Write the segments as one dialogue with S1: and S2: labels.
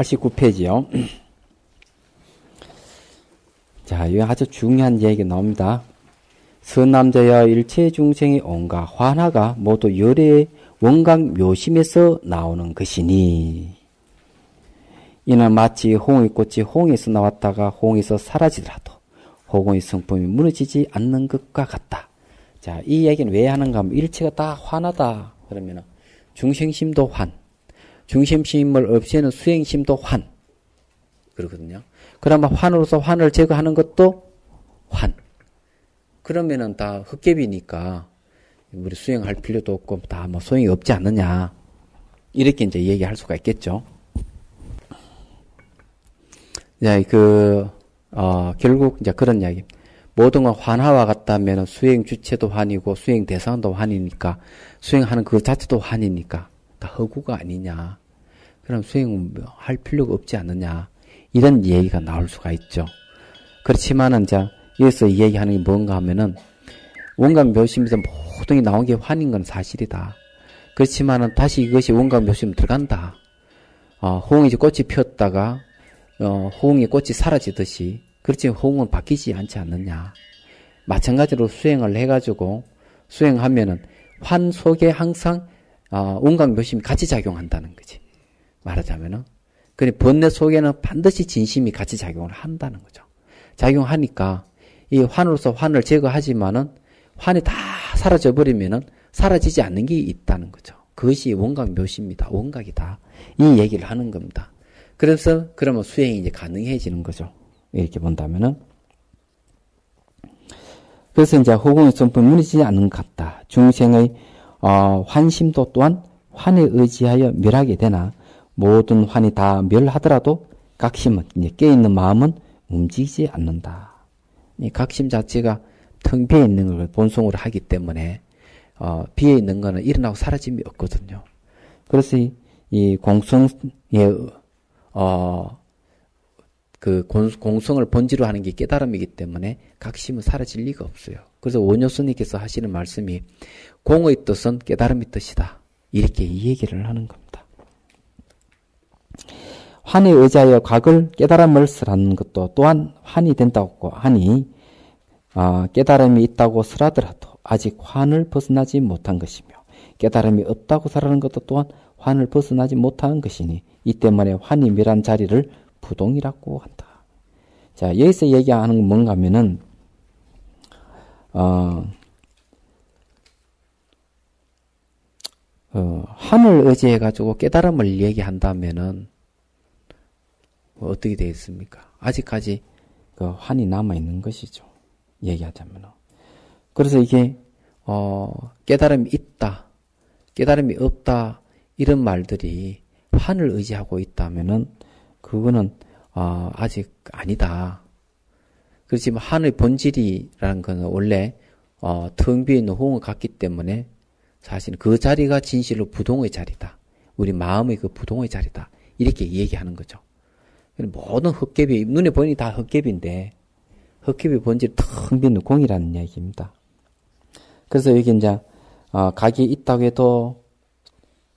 S1: 89페이지요. 자, 이거 아주 중요한 얘기가 나옵니다. 선남자여 일체 중생의 온갖 환화가 모두 열의 원각 묘심에서 나오는 것이니 이는 마치 홍의 꽃이 홍에서 나왔다가 홍에서 사라지더라도 홍의 성품이 무너지지 않는 것과 같다. 자, 이 얘기는 왜 하는가 하면 일체가 다 환하다. 그러면 중생심도 환, 중생심을 없애는 수행심도 환. 그러거든요. 그러면 환으로서 환을 제거하는 것도 환. 그러면은 다 헛개비니까 우리 수행할 필요도 없고 다 뭐 소용이 없지 않느냐. 이렇게 이제 얘기할 수가 있겠죠. 자, 결국 이제 그런 이야기. 모든 건 환화와 같다면 수행 주체도 환이고 수행 대상도 환이니까 수행하는 그 자체도 환이니까 다 허구가 아니냐. 그럼 수행할 필요가 없지 않느냐. 이런 얘기가 나올 수가 있죠. 그렇지만은 이제 여기서 얘기하는 게 뭔가 하면은 원각 묘심에서 모든 게 나온 게 환인 건 사실이다. 그렇지만은 다시 이것이 원각 묘심으로 들어간다. 호응이 이제 꽃이 피었다가 호응의 꽃이 사라지듯이 그렇지만 호응은 바뀌지 않지 않느냐. 마찬가지로 수행을 해가지고 수행하면은 환 속에 항상 원각 묘심이 같이 작용한다는 거지. 말하자면은 그래 번뇌 속에는 반드시 진심이 같이 작용을 한다는 거죠. 작용하니까 이 환으로서 환을 제거하지만은 환이 다 사라져 버리면은 사라지지 않는 게 있다는 거죠. 그것이 원각 묘시입니다. 원각이다. 이 얘기를 하는 겁니다. 그래서 그러면 수행이 이제 가능해지는 거죠. 이렇게 본다면은 그래서 이제 호공의 성품이 무너지지 않는 것 같다. 중생의 환심도 또한 환에 의지하여 멸하게 되나 모든 환이 다 멸하더라도 각심은 이제 깨있는 마음은 움직이지 않는다. 이 각심 자체가 텅 비어 있는 걸 본성으로 하기 때문에 비어 있는 거는 일어나고 사라짐이 없거든요. 그래서 이 공성의 그 공성을 본질로 하는 게 깨달음이기 때문에 각심은 사라질 리가 없어요. 그래서 원효스님께서 하시는 말씀이 공의 뜻은 깨달음의 뜻이다. 이렇게 이 얘기를 하는 겁니다. 환에 의지하여 각을 깨달음을 쓰라는 것도 또한 환이 된다고 하니 깨달음이 있다고 쓰라더라도 아직 환을 벗어나지 못한 것이며 깨달음이 없다고 쓰라는 것도 또한 환을 벗어나지 못한 것이니 이 때문에 환이 멸한 자리를 부동이라고 한다. 자, 여기서 얘기하는 건 뭔가 하면은 환을 의지해 가지고 깨달음을 얘기한다면은 어떻게 되겠습니까? 아직까지 그 환이 남아 있는 것이죠. 얘기하자면은. 그래서 이게 깨달음이 있다, 깨달음이 없다 이런 말들이 환을 의지하고 있다면은 그거는 아직 아니다. 그렇지만 환의 본질이라는 것은 원래 텅 비어 있는 호응을 갖기 때문에 사실 그 자리가 진실로 부동의 자리다. 우리 마음의 그 부동의 자리다. 이렇게 얘기하는 거죠. 모든 헛개비, 눈에 보이니 다 헛개비인데 헛개비 본질이 텅 비는 공이라는 이야기입니다. 그래서 여기 이제 각이 있다고 해도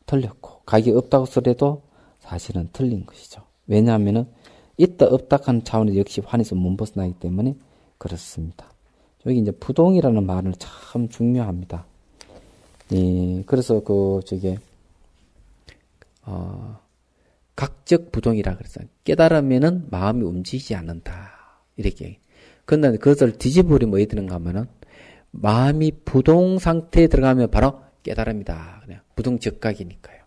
S1: 틀렸고 각이 없다고 소리해도 사실은 틀린 것이죠. 왜냐하면은 있다 없다 하는 차원에서 역시 환에서 못 벗어나기 때문에 그렇습니다. 여기 이제 부동이라는 말은 참 중요합니다. 그래서 각적 부동이라 그랬어요. 깨달으면은 마음이 움직이지 않는다. 이렇게. 그런데 그것을 뒤집어버리면 어디 드는가 하면은 마음이 부동 상태에 들어가면 바로 깨달음이다. 그냥 부동적각이니까요.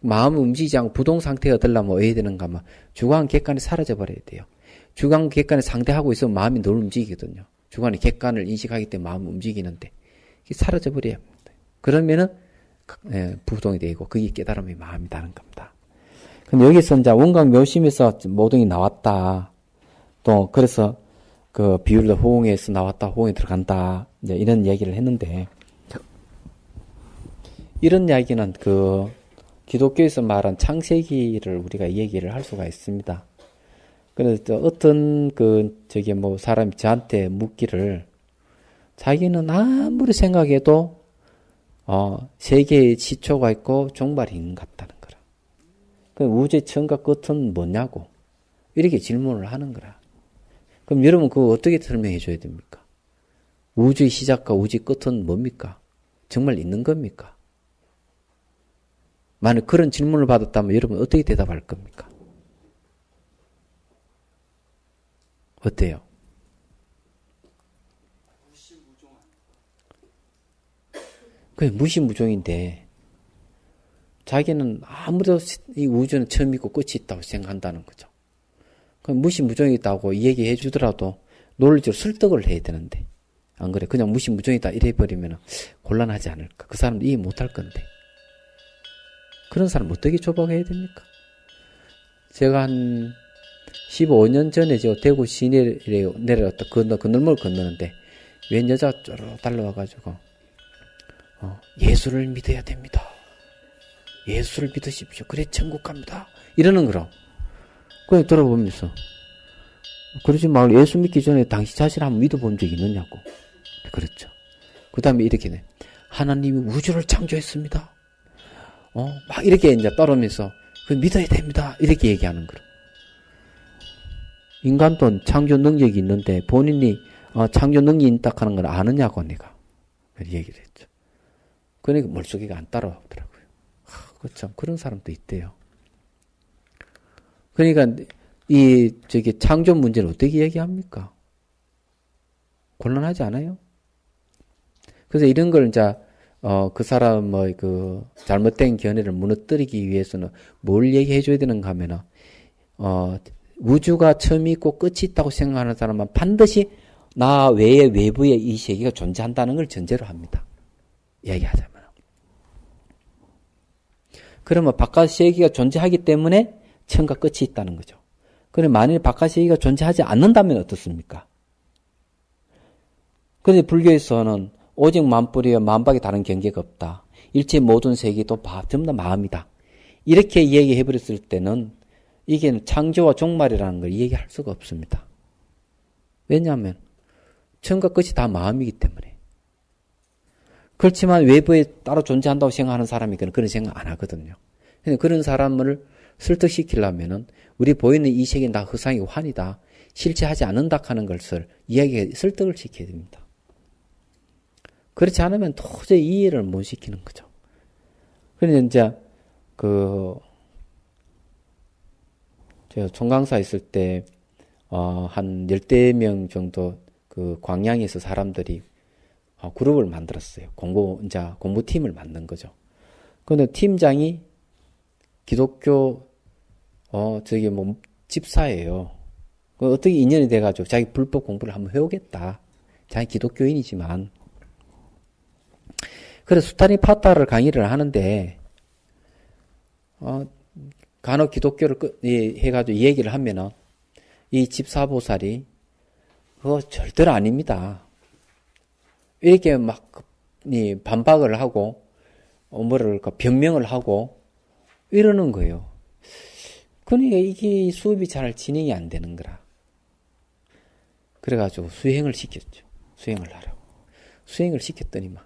S1: 마음이 움직이지 않고 부동 상태가 되려면 어디 되는가 하면 주관 객관이 사라져버려야 돼요. 주관 객관이 상대하고 있으면 마음이 늘 움직이거든요. 주관이 객관을 인식하기 때문에 마음이 움직이는데 이게 사라져버려야 합니다. 그러면은 부동이 되고 그게 깨달음의 마음이라는 겁니다. 근데 여기서 이제 원각 묘심에서 모든 게 나왔다. 또 그래서 그 비율도 호응에서 나왔다, 호응에 들어간다. 이제 이런 얘기를 했는데 이런 이야기는 그 기독교에서 말한 창세기를 우리가 얘기를 할 수가 있습니다. 그래서 어떤 사람이 저한테 묻기를 자기는 아무리 생각해도 세계의 시초가 있고 종말이 있는 것 같다는 거라. 그럼 우주의 처음과 끝은 뭐냐고. 이렇게 질문을 하는 거라. 그럼 여러분 그거 어떻게 설명해 줘야 됩니까? 우주의 시작과 우주의 끝은 뭡니까? 정말 있는 겁니까? 만약 그런 질문을 받았다면 여러분 어떻게 대답할 겁니까? 어때요? 그게 무시무종인데 자기는 아무도 이 우주는 처음 있고 끝이 있다고 생각한다는 거죠. 그럼 무시무종이다고 얘기해 주더라도 논리적으로 설득을 해야 되는데 안 그래? 그냥 무시무종이다 이래버리면 곤란하지 않을까? 그 사람도 이해 못할 건데 그런 사람 어떻게 조박해야 됩니까? 제가 한 15년 전에 저 대구 시내에 내려왔다 건널목을 건너는데 웬 여자가 쪼르륵 달려와가지고 예수를 믿어야 됩니다. 예수를 믿으십시오. 그래 천국 갑니다. 이러는 거라. 그냥 들어보면서 그러지 말고 예수 믿기 전에 당신 자신을 한번 믿어본 적이 있느냐고. 그렇죠. 그 다음에 이렇게 돼. 하나님이 우주를 창조했습니다. 막 이렇게 이제 따르면서 그 믿어야 됩니다. 이렇게 얘기하는 거라. 인간도 창조 능력이 있는데 본인이 창조 능력이 있다 하는 걸 아느냐고 내가 얘기를 했죠. 그러니까 머릿속에가 안 따라오더라고요. 그렇죠. 그런 사람도 있대요. 그러니까 저기 창조 문제를 어떻게 얘기합니까? 곤란하지 않아요? 그래서 이런 걸 이제 그 사람의 그 잘못된 견해를 무너뜨리기 위해서는 뭘 얘기해 줘야 되는가 하면은 우주가 처음이 있고 끝이 있다고 생각하는 사람은 반드시 나 외에 외부에 이 세계가 존재한다는 걸 전제로 합니다. 얘기하자면. 그러면 바깥 세계가 존재하기 때문에 처음과 끝이 있다는 거죠. 그런데 만일 바깥 세계가 존재하지 않는다면 어떻습니까? 그런데 불교에서는 오직 만뿌리와 만박이 다른 경계가 없다. 일체 모든 세계도 전부 다 마음이다. 이렇게 얘기해버렸을 때는 이게 창조와 종말이라는 걸 얘기할 수가 없습니다. 왜냐하면 처음과 끝이 다 마음이기 때문에. 그렇지만 외부에 따로 존재한다고 생각하는 사람이 그런 생각 안 하거든요. 그런 사람을 설득시키려면은 우리 보이는 이 세계는 다 허상이고 환이다. 실체하지 않는다 하는 것을 설득을 시켜야 됩니다. 그렇지 않으면 도저히 이해를 못 시키는 거죠. 그런데 이제 제가 총강사 있을 때 한 10명 정도 그 광양에서 사람들이 그룹을 만들었어요. 공부팀을 만든 거죠. 그런데 팀장이 기독교 집사예요. 어떻게 인연이 돼가지고 자기 불법 공부를 한번 해오겠다. 자기 기독교인이지만. 그래서 수타니 파타를 강의를 하는데 간혹 기독교를 해가지고 얘기를 하면은 이 집사보살이 그거 절대로 아닙니다. 이렇게 막 반박을 하고 변명을 하고 이러는 거예요. 그러니까 이게 수업이 잘 진행이 안 되는 거라. 그래가지고 수행을 시켰죠. 수행을 하라고. 수행을 시켰더니만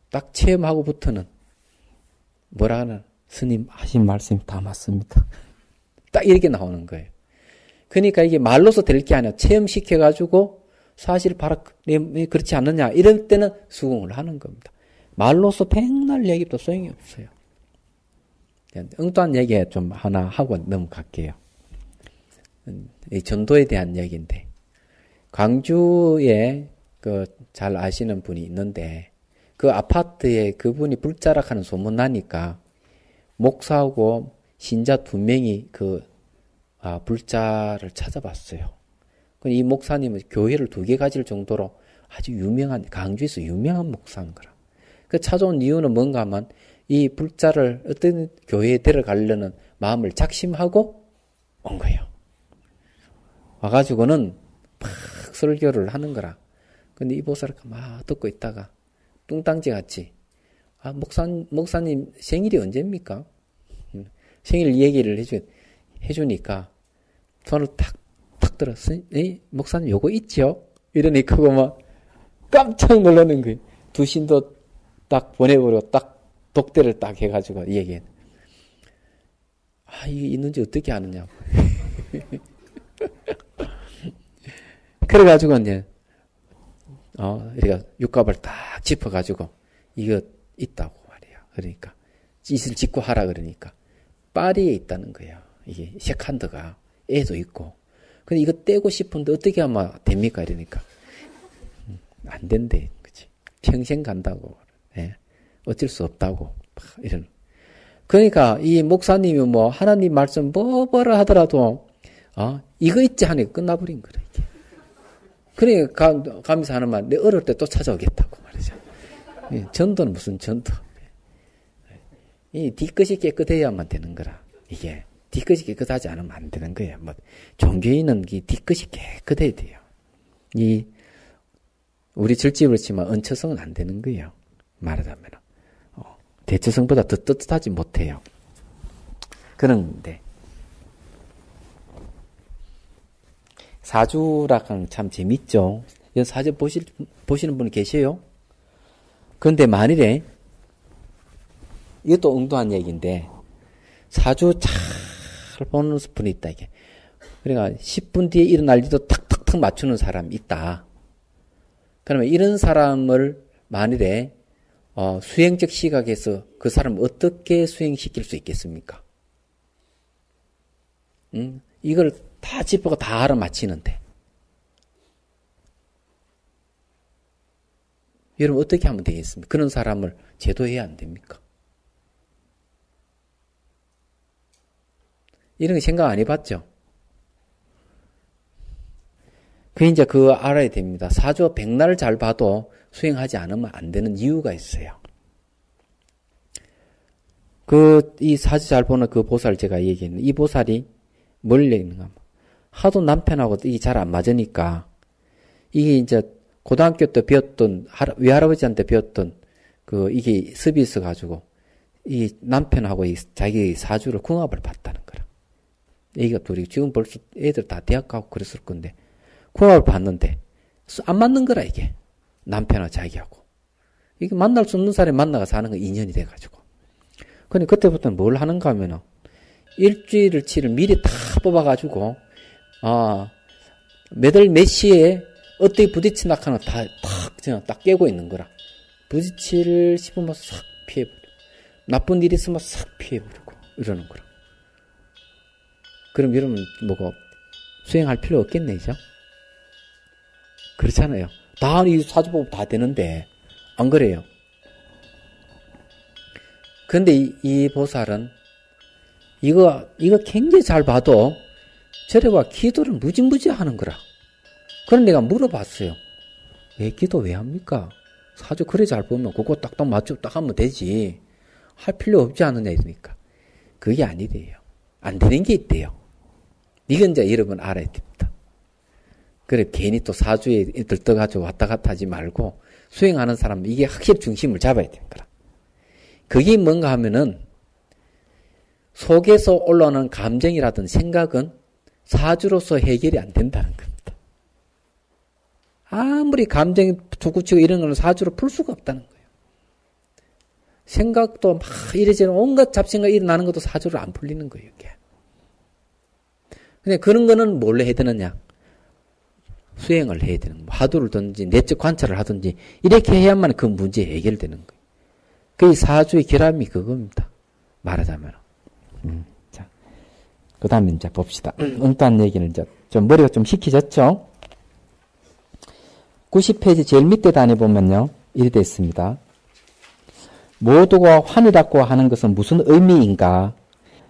S1: 딱 체험하고부터는 뭐라 하나 스님 하신 말씀이 다 맞습니다. 딱 이렇게 나오는 거예요. 그러니까 이게 말로서 될 게 아니라 체험시켜가지고 사실 바로 그렇지 않느냐 이럴 때는 수긍을 하는 겁니다. 말로서 백날 얘기도 소용이 없어요. 엉뚱한 얘기 좀 하나 하고 넘어갈게요. 이 전도에 대한 얘기인데 광주에 잘 아시는 분이 있는데 그 아파트에 그분이 불자락하는 소문 나니까 목사하고 신자 2명이 불자를 찾아봤어요. 이 목사님은 교회를 2개 가질 정도로 아주 강주에서 유명한 목사인 거라. 찾아온 이유는 뭔가 하면 이 불자를 어떤 교회에 데려가려는 마음을 작심하고 온 거예요. 와가지고는 막 설교를 하는 거라. 근데 이 보살을 막 듣고 있다가 뚱땅지 같이 목사님 생일이 언제입니까? 생일 얘기를 해주니까 손을 탁 들었어. 목사님 요거 있죠? 이러니까 그거 막 깜짝 놀라는 거예요. 두 신도 딱 보내버리고 딱 독대를 딱 해가지고 얘기해. 이게 있는지 어떻게 아느냐고. 그래가지고 이제, 우리가 육갑을 딱 짚어가지고, 이거 있다고 말이야. 그러니까, 찢을 짓고 하라 그러니까, 파리에 있다는 거야. 이게, 세컨드가, 애도 있고. 근데 이거 떼고 싶은데 어떻게 하면 됩니까? 이러니까. 안 된대. 그치. 평생 간다고. 예. 어쩔 수 없다고. 이런. 그러니까, 이 목사님이 뭐, 하나님 말씀 뭐라 하더라도, 이거 있지 하니까 끝나버린 거라, 이게. 그러니까, 가면서 하는 말, 내 어릴 때 또 찾아오겠다고 말이죠. 전도는 무슨 전도. 이 뒤끝이 깨끗해야만 되는 거라, 이게. 뒤끝이 깨끗하지 않으면 안 되는 거예요. 뭐, 종교인은 이 뒤끝이 깨끗해야 돼요. 우리 절집을 치면 언처성은 안 되는 거예요. 말하자면. 대처성보다 더 떳떳하지 못해요. 그런데, 사주라는 참 재밌죠? 사주 보시는 분 계세요? 그런데 만일에, 이것도 엉뚱한 얘기인데, 사주 잘 보는 분이 있다, 이게. 그러니까 10분 뒤에 일어날 일도 탁탁탁 맞추는 사람이 있다. 그러면 이런 사람을 만일에, 수행적 시각에서 그 사람을 어떻게 수행시킬 수 있겠습니까? 이걸 다 짚어가 다 알아맞히는데. 여러분 어떻게 하면 되겠습니까? 그런 사람을 제도해야 안 됩니까? 이런 거 생각 안 해봤죠? 이제 그거 알아야 됩니다. 사주 백날 잘 봐도 수행하지 않으면 안 되는 이유가 있어요. 이 사주 잘 보는 그 보살 제가 얘기했는데, 이 보살이 뭘 얘기했는가? 하도 남편하고 이게 잘 안 맞으니까, 이게 이제 고등학교 때 배웠던, 외할아버지한테 배웠던, 이게 습이 있어가지고, 이 남편하고 자기 사주를 궁합을 봤다는 거라. 애기가 둘이, 지금 벌써 애들 다 대학 가고 그랬을 건데, 궁합을 봤는데, 안 맞는 거라, 이게. 남편하고 자기하고. 이게 만날 수 없는 사람이 만나가 사는 거 인연이 돼가지고. 근데 그때부터는 뭘 하는가 하면은, 일주일치를 미리 다 뽑아가지고, 몇 시에 어떻게 부딪힌다 하는 그냥 딱 깨고 있는 거라. 부딪힐 싶으면 싹 피해버리고, 나쁜 일 있으면 싹 피해버리고, 이러는 거라. 그럼 여러분, 수행할 필요 없겠네, 이죠? 그렇잖아요. 이 사주 보고 다 되는데, 안 그래요? 근데 이 보살은, 이거 굉장히 잘 봐도, 저래가 기도를 무지무지 하는 거라. 그런 내가 물어봤어요. 왜 기도 왜 합니까? 사주 그래 잘 보면 그거 딱딱 맞추고 딱 하면 되지. 할 필요 없지 않느냐 이러니까. 그게 아니래요. 안 되는 게 있대요. 이건 이제 여러분 알아야 됩니다. 그래 괜히 또 사주에 들떠가지고 왔다 갔다 하지 말고 수행하는 사람은 이게 확실히 중심을 잡아야 되는 거라. 그게 뭔가 하면은 속에서 올라오는 감정이라든 생각은 사주로서 해결이 안 된다는 겁니다. 아무리 감정이 툭툭치고 이런 거는 사주로 풀 수가 없다는 거예요. 생각도 막 이래저래 온갖 잡생각 일어나는 것도 사주로 안 풀리는 거예요, 이게. 근데 그런 거는 뭘로 해야 되느냐? 수행을 해야 되는 거예요. 화두를 든지 내적 관찰을 하든지 이렇게 해야만 그 문제 해결되는 거예요. 그 사주의 결함이 그겁니다. 말하자면. 자, 그 다음에 이제 봅시다. 엉뚱한 얘기는 이제 좀 머리가 좀 식히졌죠? 90페이지 제일 밑에 단에 보면요. 이렇게 되어 있습니다. 모두가 환이라고 하는 것은 무슨 의미인가?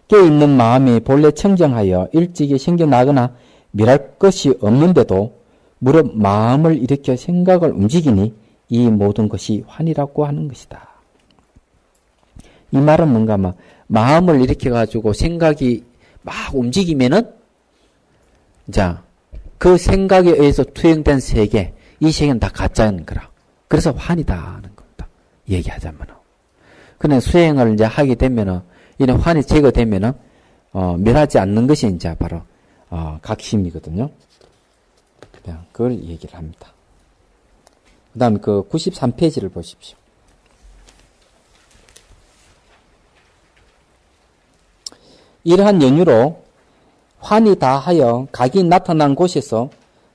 S1: 깨어있는 마음이 본래 청정하여 일찍이 생겨나거나 멸할 것이 없는데도 무릇 마음을 일으켜 생각을 움직이니 이 모든 것이 환이라고 하는 것이다. 이 말은 뭔가 하면 마음을 일으켜가지고 생각이 막 움직이면은 자, 그 생각에 의해서 투영된 세계, 이 세계는 다 가짜인 거라. 그래서 환이다 하는 겁니다. 얘기하자면. 근데 수행을 이제 하게 되면은, 이런 환이 제거되면은, 멸하지 않는 것이 이제 바로, 각심이거든요. 그걸 얘기를 합니다. 그 다음에 그 93페이지를 보십시오.
S2: 이러한 연유로 환이 다하여 각이 나타난 곳에서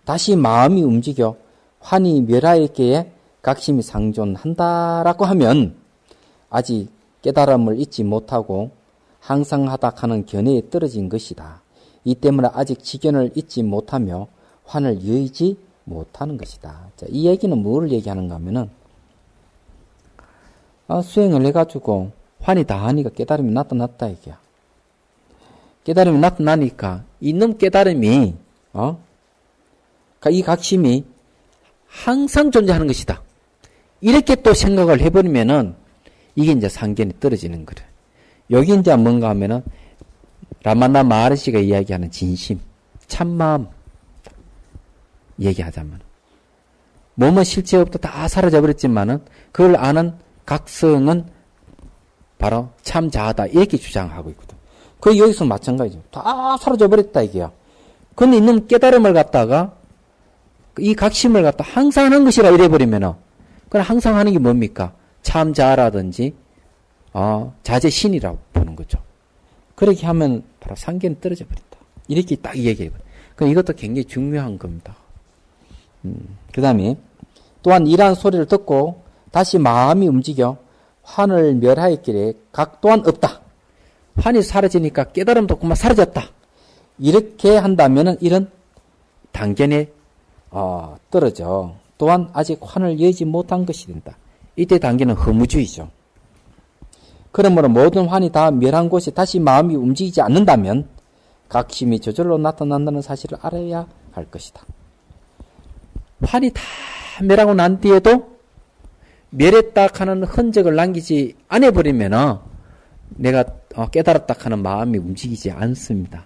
S2: 다시 마음이 움직여 환이 멸하였기에 각심이 상존한다라고 하면 아직 깨달음을 잊지 못하고 항상 하다 하는 견해에 떨어진 것이다. 이 때문에 아직 지견을 잊지 못하며 환을 여의지 못하는 것이다. 자, 이 얘기는 뭐를 얘기하는가 하면은 수행을 해가지고 환이 다하니까 깨달음이 나타났다 이게야. 깨달음이 나타나니까 이놈 깨달음이 이 각심이 항상 존재하는 것이다. 이렇게 또 생각을 해버리면은 이게 이제 상견이 떨어지는 거래. 여기 이제 뭔가 하면은 라마나 마하르시가 이야기하는 진심, 참마음 얘기하자면 몸은 실체 없다 다 사라져버렸지만은 그걸 아는 각성은 바로 참자하다 이렇게 주장하고 있거든. 그 여기서 마찬가지죠. 다 사라져버렸다 이게야. 근데 있는 깨달음을 갖다가 이 각심을 갖다 항상 하는 것이라 이래버리면은 그럼 항상 하는 게 뭡니까? 참자라든지 자제신이라고 보는 거죠. 그렇게 하면 바로 상견이 떨어져 버린다. 이렇게 딱 얘기해요. 그럼 이것도 굉장히 중요한 겁니다. 그 다음에 또한 이러한 소리를 듣고 다시 마음이 움직여 환을 멸하였기에 각 또한 없다. 환이 사라지니까 깨달음도 그만 사라졌다. 이렇게 한다면은 이런 단견에 떨어져. 또한 아직 환을 여의지 못한 것이 된다. 이때 단견은 허무주의죠. 그러므로 모든 환이 다 멸한 곳에 다시 마음이 움직이지 않는다면 각심이 저절로 나타난다는 사실을 알아야 할 것이다. 환이 다 멸하고 난 뒤에도 멸했다 하는 흔적을 남기지 않아버리면 내가 깨달았다 하는 마음이 움직이지 않습니다.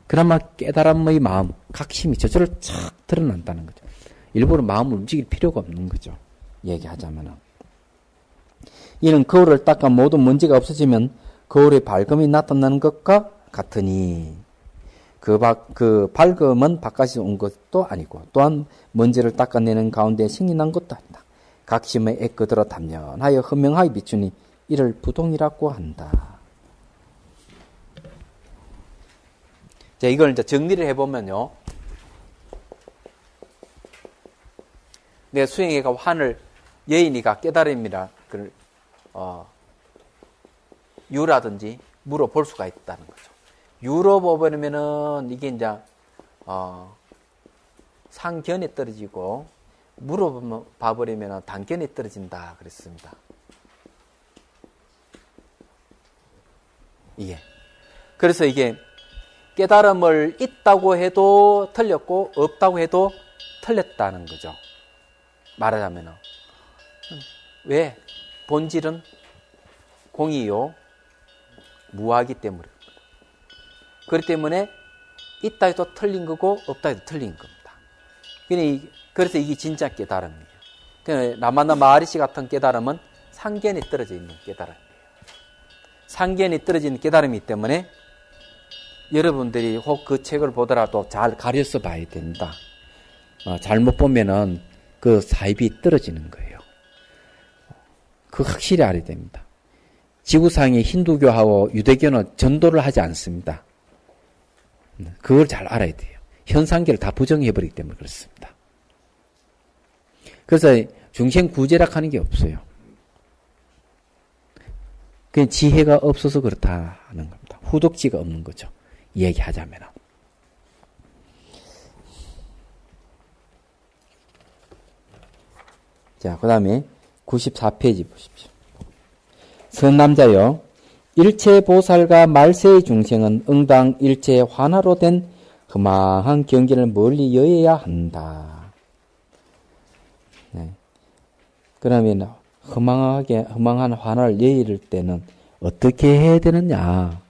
S2: 그나마 깨달음의 마음, 각심이 저절로 착 드러난다는 거죠. 일부러 마음을 움직일 필요가 없는 거죠. 얘기하자면. 이는 거울을 닦아 모든 먼지가 없어지면 거울의 밝음이 나타나는 것과 같으니 그 밝음은 바깥에서 온 것도 아니고 또한 먼지를 닦아내는 가운데 신이 난 것도 아니다. 각심의 애끄들어 단연하여 현명하게 비추니 이를 부동이라고 한다. 자, 이걸 이제 정리를 해보면요. 내 수행해가 환을 여인이가 깨달음이라 유라든지 물어볼 수가 있다는 거죠. 물어보면은 이게 이제 상견에 떨어지고 물어봐버리면 단견에 떨어진다 그랬습니다. 이게 그래서 이게 깨달음을 있다고 해도 틀렸고 없다고 해도 틀렸다는 거죠. 말하자면은 왜? 본질은 공이요 무하기 때문에 그렇기 때문에 있다 해도 틀린 거고 없다 해도 틀린 겁니다. 그래서 이게 진짜 깨달음이에요. 라마나 마하리시 같은 깨달음은 상견이 떨어져 있는 깨달음이에요. 상견이 떨어진 깨달음이기 때문에 여러분들이 혹 그 책을 보더라도 잘 가려서 봐야 된다. 잘못 보면은 그 사입이 떨어지는 거예요. 그 확실히 알아야 됩니다. 지구상의 힌두교하고 유대교는 전도를 하지 않습니다. 그걸 잘 알아야 돼요. 현상계를 다 부정해버리기 때문에 그렇습니다. 그래서 중생구제락 하는 게 없어요. 그냥 지혜가 없어서 그렇다 하는 겁니다. 후덕지가 없는 거죠. 얘기하자면. 자, 그 다음에 94페이지 보십시오. 선남자여, 일체보살과 말세의 중생은 응당 일체 환화로 된 흠망한 경계를 멀리 여해야 한다. 네. 그러면 흠망한 환화를 여의를 때는 어떻게 해야 되느냐?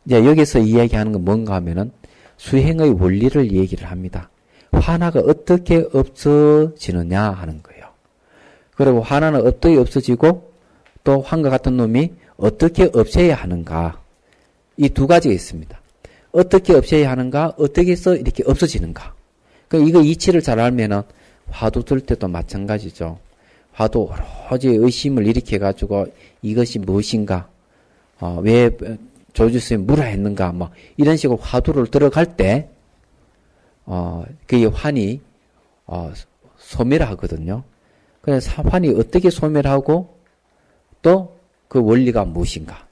S2: 이제 여기서 이야기하는 건 뭔가 하면은 수행의 원리를 얘기를 합니다. 환화가 어떻게 없어지느냐 하는 거예요. 그리고 환화는 어떻게 없어지고 또 환과 같은 놈이 어떻게 없애야 하는가. 이 두 가지가 있습니다. 어떻게 없애야 하는가, 어떻게 해서 이렇게 없어지는가. 그러니까 이거 이치를 잘 알면은 화두 들 때도 마찬가지죠. 화두 오로지 의심을 일으켜가지고 이것이 무엇인가, 왜
S1: 조주스님 무라했는가, 뭐, 이런 식으로 화두를 들어갈 때, 그게 환이, 소멸하거든요. 그래서 환이 어떻게 소멸하고, 또 그 원리가 무엇인가.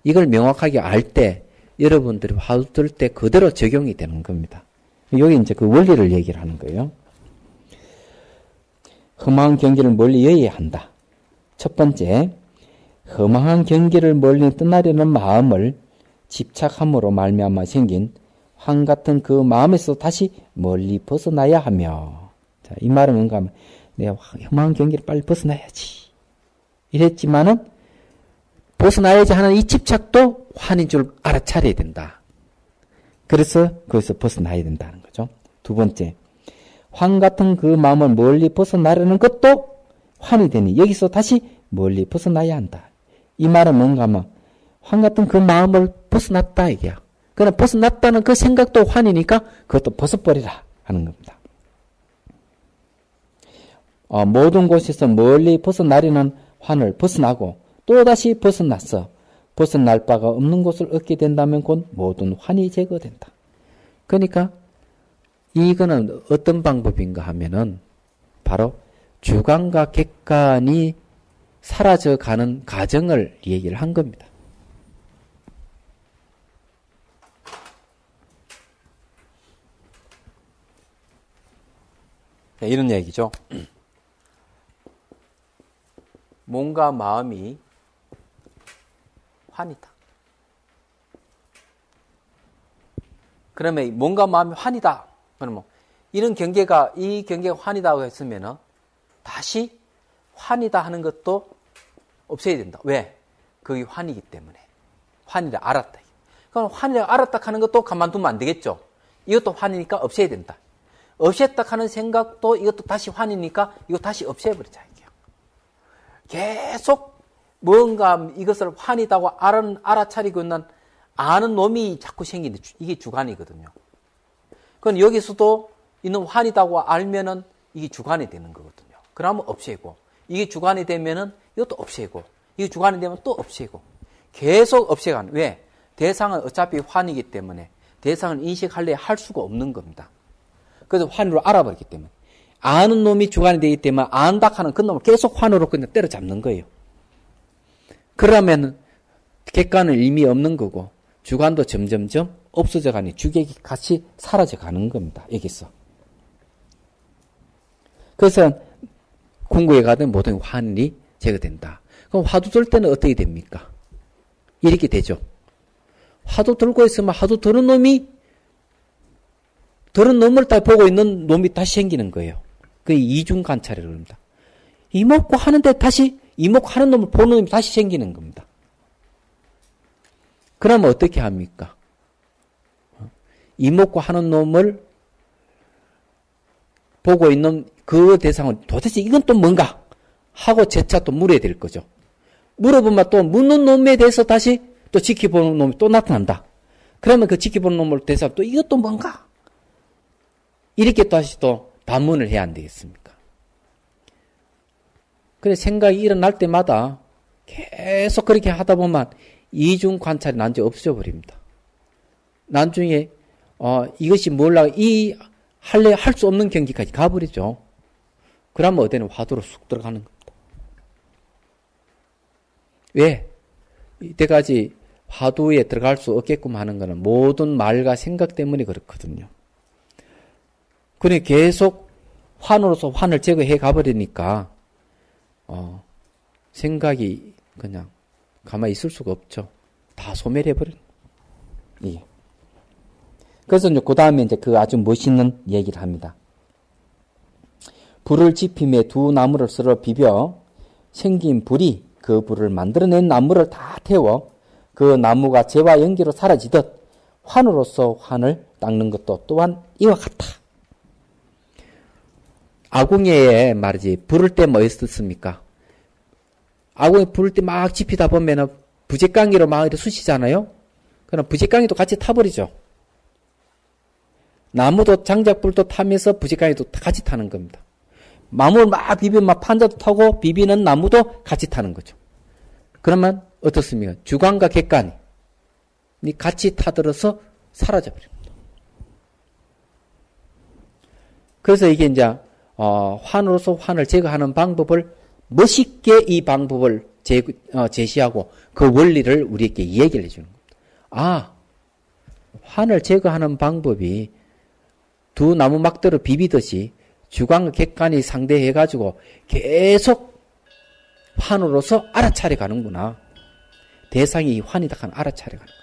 S1: 이걸 명확하게 알 때, 여러분들이 화두 들 때 그대로 적용이 되는 겁니다. 여기 이제 그 원리를 얘기를 하는 거예요. 험한 경계를 멀리 여의야 한다. 첫 번째, 험한 경계를 멀리 떠나려는 마음을 집착함으로 말미암아 생긴 환 같은 그 마음에서 다시 멀리 벗어나야 하며. 자, 이 말은 뭔가 하면 내가 험한 경계를 빨리 벗어나야지. 이랬지만은 벗어나야지 하는 이 집착도 환인 줄 알아차려야 된다. 그래서 거기서 벗어나야 된다는 거죠. 두 번째, 환 같은 그 마음을 멀리 벗어나려는 것도 환이 되니 여기서 다시 멀리 벗어나야 한다. 이 말은 뭔가 하면 환 같은 그 마음을 벗어났다 이게야. 그러나 벗어났다는 그 생각도 환이니까 그것도 벗어버리라 하는 겁니다. 모든 곳에서 멀리 벗어나려는 환을 벗어나고 또다시 벗어났어. 벗어날 바가 없는 곳을 얻게 된다면 곧 모든 환이 제거된다. 그러니까 이거는 어떤 방법인가 하면은 바로 주관과 객관이 사라져가는 과정을 얘기를 한 겁니다. 네, 이런 얘기죠. 몸과 마음이 환이다. 그러면 몸과 마음이 환이다. 그러면 이런 경계가 이 경계가 환이다고 했으면은 다시 환이다 하는 것도 없애야 된다. 왜? 그게 환이기 때문에. 환이라 알았다. 그럼 환이라 알았다 하는 것도 가만두면 안 되겠죠. 이것도 환이니까 없애야 된다. 없앴다 하는 생각도 이것도 다시 환이니까 이거 다시 없애버리자. 이게요. 계속 뭔가 이것을 환이다고 알아차리고 있는 아는 놈이 자꾸 생기는데 이게 주관이거든요. 그건 여기서도 있는 환이다고 알면은 이게 주관이 되는 거거든요. 그러면 없애고 이게 주관이 되면은 이것도 없애고 이게 주관이 되면 또 없애고 계속 없애가는. 왜? 대상은 어차피 환이기 때문에 대상을 인식할래 할 수가 없는 겁니다. 그래서 환으로 알아버리기 때문에 아는 놈이 주관이 되기 때문에 안다 하는 그 놈을 계속 환으로 그냥 때려잡는 거예요. 그러면 객관은 의미 없는 거고 주관도 점점점 없어져 가니 주객이 같이 사라져 가는 겁니다. 여기서. 그래서 궁극에 가든 모든 환이 제거된다. 그럼 화두 들 때는 어떻게 됩니까? 이렇게 되죠. 화두 들고 있으면 화두 들은 놈을 다 보고 있는 놈이 다시 생기는 거예요. 그게 이중 관찰이라고 합니다. 이목구 하는데 다시 이목구 하는 놈을 보는 놈이 다시 생기는 겁니다. 그러면 어떻게 합니까? 이목구 하는 놈을 보고 있는 그 대상은 도대체 이건 또 뭔가 하고 재차 또 물어야 될 거죠. 물어보면 또 묻는 놈에 대해서 다시 또 지켜보는 놈이 또 나타난다. 그러면 그 지켜보는 놈을 대해서 또 이것도 뭔가 이렇게 다시 또 반문을 해야 안 되겠습니까? 그래 생각이 일어날 때마다 계속 그렇게 하다 보면 이중 관찰이 난제 없어져 버립니다. 나중에 이것이 뭘라 할 수 없는 경기까지 가버리죠. 그러면 어디는 화두로 쑥 들어가는 겁니다. 왜? 이때까지 화두에 들어갈 수 없게끔 하는 것은 모든 말과 생각 때문에 그렇거든요. 그러니 계속 환으로서 환을 제거해 가버리니까 생각이 그냥 가만히 있을 수가 없죠. 다 소멸해버려요. 예. 그래서 이제 그 다음에 이제 그 아주 멋있는 얘기를 합니다. 불을 지피며 두 나무를 서로 비벼 생긴 불이 그 불을 만들어낸 나무를 다 태워 그 나무가 재와 연기로 사라지듯 환으로서 환을 닦는 것도 또한 이와 같다. 아궁이에 말이지 불을 때 뭐 있었습니까? 아궁이 불을 때 막 지피다 보면은 부재깡이로 막 이렇게 쑤시잖아요. 그럼 부재깡이도 같이 타버리죠. 나무도 장작불도 타면서 부재깡이도 같이 타는 겁니다. 나무를 막 비비면 판자도 타고 비비는 나무도 같이 타는 거죠. 그러면 어떻습니까? 주관과 객관이
S2: 같이 타들어서 사라져버립니다. 그래서 이게 이제 환으로서 환을 제거하는 방법을 멋있게 이 방법을 제시하고 그 원리를 우리에게 얘기를 해주는 겁니다. 환을 제거하는 방법이 두 나무 막대로 비비듯이 주관과 객관이 상대해가지고 계속 환으로서 알아차려 가는구나. 대상이 환이다 하는 알아차려 가는 거죠.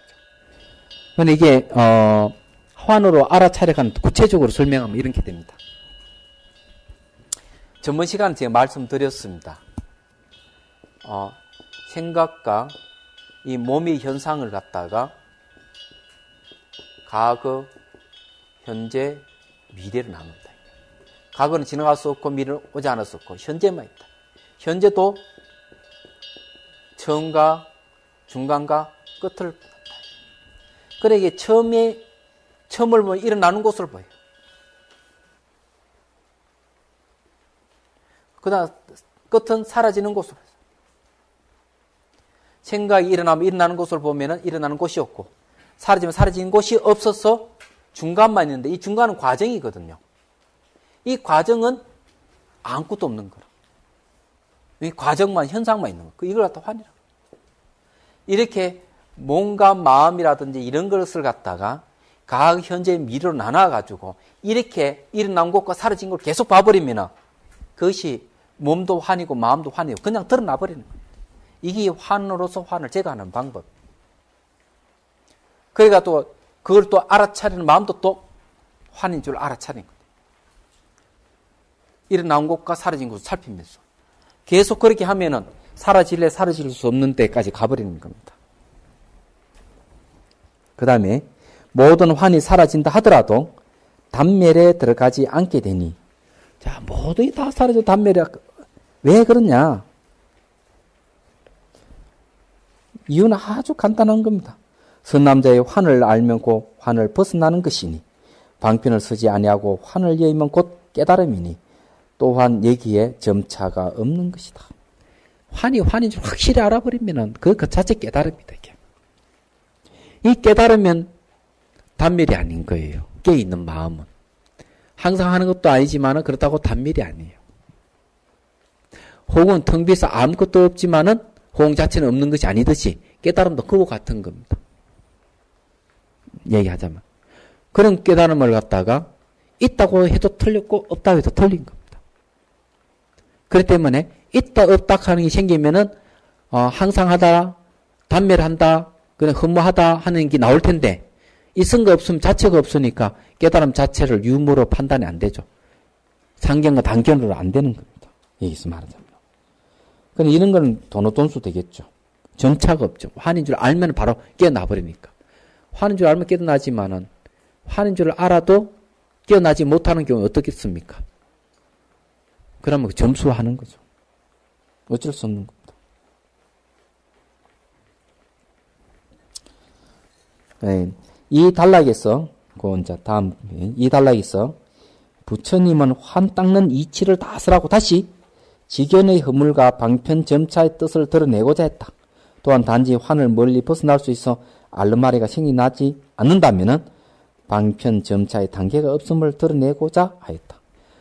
S2: 근데 이게 환으로 알아차려 가는 구체적으로 설명하면 이렇게 됩니다. 전번 시간에 제가 말씀드렸습니다. 생각과 이 몸의 현상을 갖다가 과거, 현재, 미래로 나눕니다. 과거는 지나갈 수 없고 미래는 오지 않을 수 없고 현재만 있다. 현재도 처음과 중간과 끝을 본다. 그래 이게 처음을 보면 일어나는 곳을 보여요. 그 다음 끝은 사라지는 곳으로. 생각이 일어나면 일어나는 곳을 보면 일어나는 곳이 없고 사라지면 사라지는 곳이 없어서 중간만 있는데 이 중간은 과정이거든요. 이 과정은 아무것도 없는 거라. 이 과정만 현상만 있는 거. 이걸 갖다 환이라고. 이렇게 몸과 마음이라든지 이런 것을 갖다가 과거, 현재, 미래로 나눠가지고 이렇게 일어난 것과 사라진 걸 계속 봐버리면 그것이 몸도 환이고 마음도 환이고 그냥 드러나 버리는 거예요. 이게 환으로서 환을 제거하는 방법. 그러니까 또 그걸 또 알아차리는 마음도 또 환인 줄 알아차리는 거예요. 일어난 것과 사라진 것을 살피면서 계속 그렇게 하면은 사라질 수 없는 데까지 가버리는 겁니다. 그 다음에 모든 환이 사라진다 하더라도 단멸에 들어가지 않게 되니 자, 모두 다 사라져 단멸이 왜 그러냐? 이유는 아주 간단한 겁니다. 선남자의 환을 알면 곧 환을 벗어나는 것이니 방편을 쓰지 아니하고 환을 여의면 곧 깨달음이니 또한 여기에 점차가 없는 것이다. 환인 줄 확실히 알아버리면 그 자체 깨달음이다. 이게. 이 깨달으면 단멸이 아닌 거예요. 깨있는 마음은. 항상 하는 것도 아니지만 그렇다고 단멸이 아니에요. 혹은 텅 비어서 아무것도 없지만은 호응 자체는 없는 것이 아니듯이 깨달음도 그거 같은 겁니다. 얘기하자면. 그런 깨달음을 갖다가 있다고 해도 틀렸고 없다고 해도 틀린 겁니다. 그렇기 때문에 있다 없다 하는 게 생기면은 항상 하다 단멸한다 그냥 허무하다 하는 게 나올 텐데 있은 거 없으면 자체가 없으니까 깨달음 자체를 유무로 판단이 안 되죠. 상견과 단견으로 안 되는 겁니다. 여기서 말하자면. 그럼 이런 건 돈수 되겠죠. 점차가 없죠. 환인 줄 알면 바로 깨어나버리니까. 환인 줄 알면 깨어나지만은 환인 줄 알아도 깨어나지 못하는 경우는 어떻겠습니까? 그러면 점수하는 거죠. 어쩔 수 없는 겁니다. 네. 이 단락에서, 이 단락에서 부처님은 환 닦는 이치를 다 쓰라고 다시 지견의 허물과 방편 점차의 뜻을 드러내고자 했다. 또한 단지 환을 멀리 벗어날 수 있어 알르마리가 생겨나지 않는다면은 방편 점차의 단계가 없음을 드러내고자 하였다.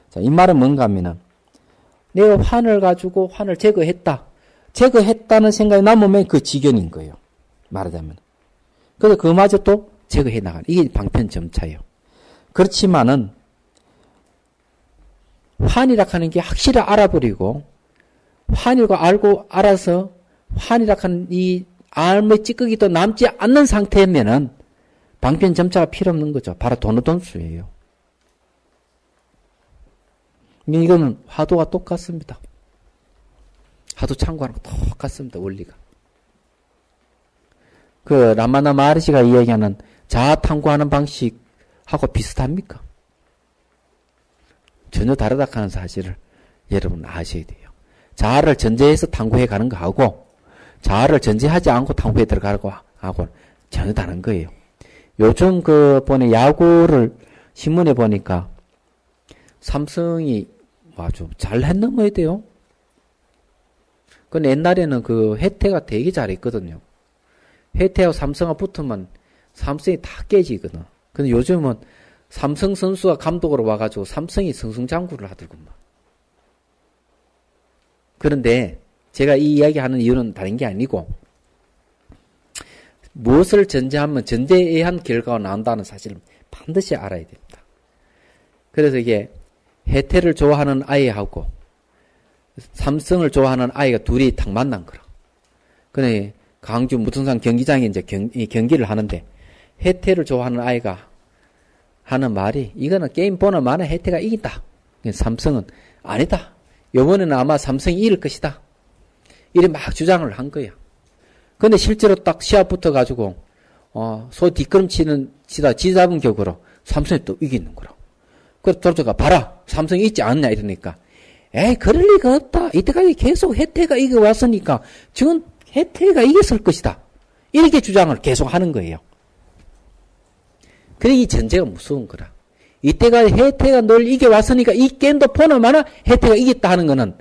S2: 자, 이 말은 뭔가 하면은 내가 환을 가지고 환을 제거했다. 제거했다는 생각이 남으면 그 지견인 거예요. 말하자면. 그래서 그마저 또 제거해 나가는. 이게 방편 점차예요. 그렇지만은 환이라 하는 게 확실히 알아버리고 환이라고 알고 알아서 환이라 하는 이 알의 찌꺼기도 남지 않는 상태면은 방편 점차가 필요 없는 거죠. 바로 돈수예요. 이거는 화두가 똑같습니다. 화두 참고하는 거 똑같습니다. 원리가. 그 라마나 마하리시가 이야기하는 자아 탐구하는 방식하고 비슷합니까? 전혀 다르다 하는 사실을 여러분 아셔야 돼요. 자아를 전제해서 탐구해 가는 거하고 자아를 전제하지 않고 탐구해 들어가는 거하고 전혀 다른 거예요. 요즘 보니 야구를 신문에 보니까 삼성이 아주 잘 했는 돼요. 근데 옛날에는 혜태가 되게 잘했거든요. 혜태하고 삼성하고 붙으면
S1: 삼성이 다 깨지거든. 근데 요즘은 삼성 선수가 감독으로 와가지고 삼성이 승승장구를 하더구만. 그런데 제가 이 이야기하는 이유는 다른 게 아니고 무엇을 전제하면 전제에 의한 결과가 나온다는 사실을 반드시 알아야 됩니다. 그래서 이게 혜태를 좋아하는 아이하고 삼성을 좋아하는 아이가 둘이 딱 만난 거라. 근데 광주 무등산 경기장에 이제 경기를 하는데 혜태를 좋아하는 아이가 하는 말이 이거는 게임 보는 만에 혜태가 이긴다. 삼성은 아니다. 이번에는 아마 삼성이 이길 것이다. 이래 막 주장을 한 거야. 근데 실제로 딱 시합 붙어가지고 소 뒷걸음치다 지잡은 격으로 삼성이 또 이기는 거라. 그래서 도저가 봐라 삼성이 있지 않냐 이러니까 에이 그럴 리가 없다. 이때까지 계속 혜태가 이겨왔으니까 지금 혜태가 이겼을 것이다. 이렇게 주장을 계속 하는 거예요. 그래 이 전제가 무서운 거라. 이때가 혜태가 널 이겨왔으니까 이 게임도 보나마나 혜태가 이겼다 하는 거는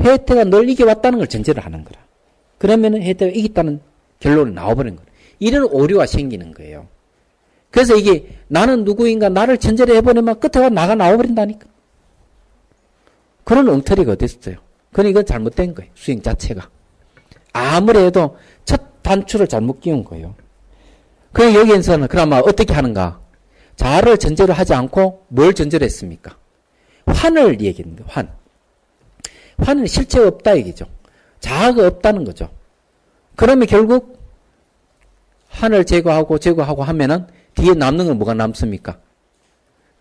S1: 혜태가 널 이겨왔다는 걸 전제를 하는 거라. 그러면은 혜태가 이겼다는 결론이 나와버린 거라. 이런 오류가 생기는 거예요. 그래서 이게 나는 누구인가 나를 전제를 해보내면 끝에 나가 나와버린다니까. 그런 엉터리가 어딨어요. 그러니까 이건 잘못된 거예요. 수행 자체가. 아무래도 첫 단추를 잘못 끼운 거예요. 그럼 여기에서는 그나마 어떻게 하는가? 자아를 전제로 하지 않고 뭘 전제로 했습니까? 환을 얘기합니다. 환. 환은 실체가 없다 얘기죠. 자아가 없다는 거죠. 그러면 결국 환을 제거하고 하면은 뒤에 남는 건 뭐가 남습니까?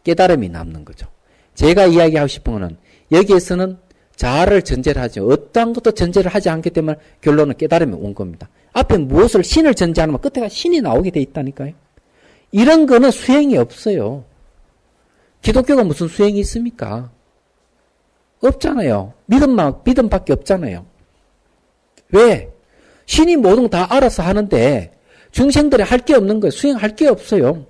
S1: 깨달음이 남는 거죠. 제가 이야기하고 싶은 거는 여기에서는 자아를 전제를 하죠. 어떠한 것도 전제를 하지 않기 때문에 결론은 깨달음이 온 겁니다. 앞에 무엇을 신을 전제하면 끝에가 신이 나오게 돼 있다니까요. 이런 거는 수행이 없어요. 기독교가 무슨 수행이 있습니까? 없잖아요. 믿음밖에 없잖아요. 왜? 신이 모든 거 다 알아서 하는데 중생들이 할 게 없는 거예요. 수행할 게 없어요.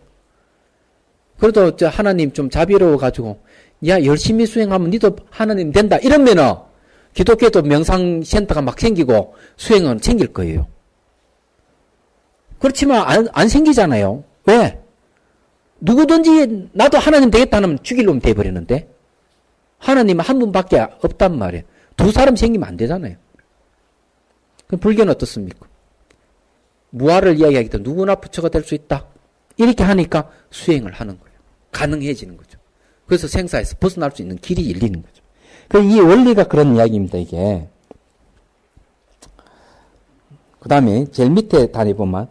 S1: 그래도 하나님 좀 자비로워가지고 야 열심히 수행하면 니도 하나님 된다 이러면은 기독교도 명상센터가 막 생기고 수행은 생길 거예요. 그렇지만 안 생기잖아요. 왜? 누구든지 나도 하나님 되겠다 하면 죽일 놈 돼버리는데 하나님은 한 분밖에 없단 말이에요. 두 사람 생기면 안 되잖아요. 그럼 불교는 어떻습니까? 무아를 이야기하기 때문에 누구나 부처가 될 수 있다. 이렇게 하니까 수행을 하는 거예요. 가능해지는 거죠. 그래서 생사에서 벗어날 수 있는 길이 열리는 거죠. 이 원리가 그런 이야기입니다, 이게. 그 다음에 제일 밑에 다니보면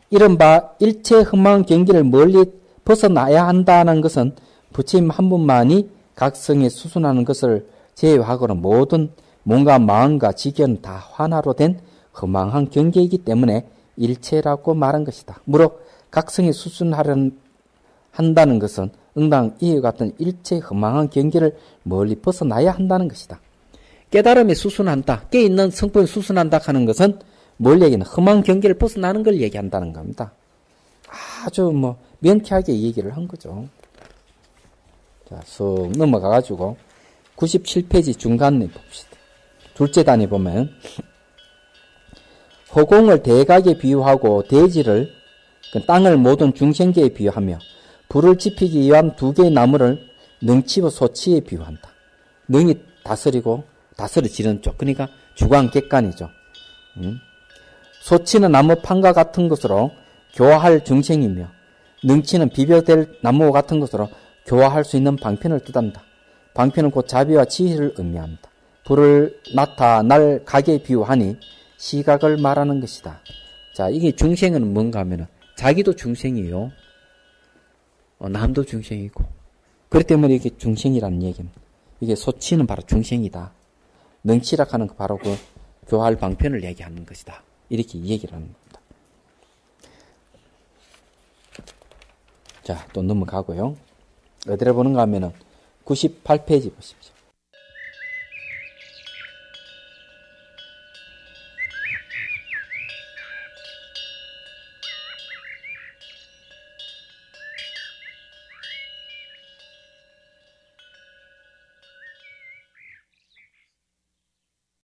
S1: 이른바 일체 흠망 경계를 멀리 벗어나야 한다는 것은 부처님 한 분만이 각성에 수순하는 것을 제외하고는 모든 몸과 마음과 지견 다 환화로 된 흠망한 경계이기 때문에 일체라고 말한 것이다. 무릇 각성에 수순하려 한다는 것은 응당 이와 같은 일체 흠망한 경계를 멀리 벗어나야 한다는 것이다. 깨달음에 수순한다. 깨있는 성품에 수순한다 하는 것은 뭘 얘기하는 흠망 경계를 벗어나는 걸 얘기한다는 겁니다. 아주 명쾌하게 얘기를 한 거죠. 자, 쑥 넘어가가지고 97페이지 중간에 봅시다. 둘째 단에 보면 허공을 대각에 비유하고 대지를 땅을 모든 중생계에 비유하며 불을 지피기 위한 두 개의 나무를 능치와 소치에 비유한다. 능이 다스려지는 쪽, 그러니까 주관객관이죠. 소치는 나무 판과 같은 것으로 교화할 중생이며 능치는 비벼될 나무와 같은 것으로 교화할 수 있는 방편을 뜻한다. 방편은 곧 자비와 지혜를 의미합니다. 불을 나타날 각에 비유하니 시각을 말하는 것이다. 자, 이게 중생은 뭔가 하면은 자기도 중생이에요. 남도 중생이고. 그렇기 때문에 이게 중생이라는 얘기입니다. 이게 소치는 바로 중생이다. 능치라 하는 거 바로 그 교할 방편을 얘기하는 것이다. 이렇게 얘기를 하는 겁니다. 자, 또 넘어가고요. 어디를 보는가 하면은 98페이지 보십시오.